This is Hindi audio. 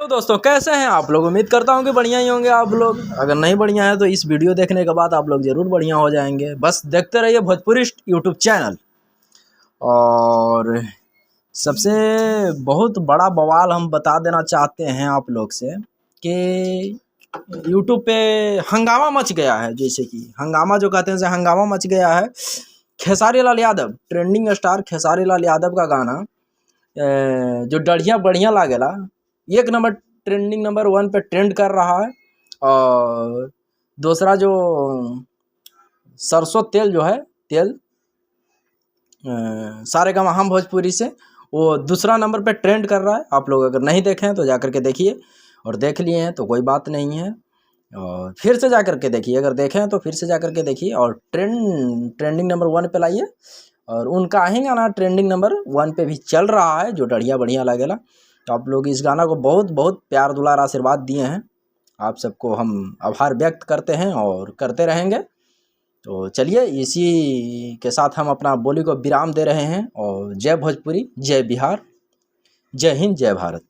तो दोस्तों कैसे हैं आप लोग। उम्मीद करता हूं कि बढ़िया ही होंगे आप लोग। अगर नहीं बढ़िया है तो इस वीडियो देखने के बाद आप लोग ज़रूर बढ़िया हो जाएंगे। बस देखते रहिए भोजपुरिस्ट यूट्यूब चैनल। और सबसे बहुत बड़ा बवाल हम बता देना चाहते हैं आप लोग से कि यूट्यूब पे हंगामा मच गया है। जैसे कि हंगामा जो कहते हैं से हंगामा मच गया है। खेसारी लाल यादव, ट्रेंडिंग स्टार खेसारी लाल यादव का गाना जो डढ़िया बढ़िया लागेला, एक नंबर ट्रेंडिंग नंबर 1 पे ट्रेंड कर रहा है। और दूसरा जो सरसों तेल जो है तेल सारेगामा हम भोजपुरी से, वो दूसरा नंबर पे ट्रेंड कर रहा है। आप लोग अगर नहीं देखे हैं तो जा कर के देखिए, और देख लिए हैं तो कोई बात नहीं है, और फिर से जा कर के देखिए। अगर देखें हैं तो फिर से जा कर के देखिए और ट्रेंडिंग नंबर 1 पे लाइए। और उनका ही गाना ट्रेंडिंग नंबर 1 पे भी चल रहा है, जो डढ़िया बढ़िया लगेला। तो आप लोग इस गाना को बहुत बहुत प्यार दुलार आशीर्वाद दिए हैं। आप सबको हम आभार व्यक्त करते हैं और करते रहेंगे। तो चलिए इसी के साथ हम अपना बोली को विराम दे रहे हैं। और जय भोजपुरी, जय बिहार, जय हिंद, जय भारत।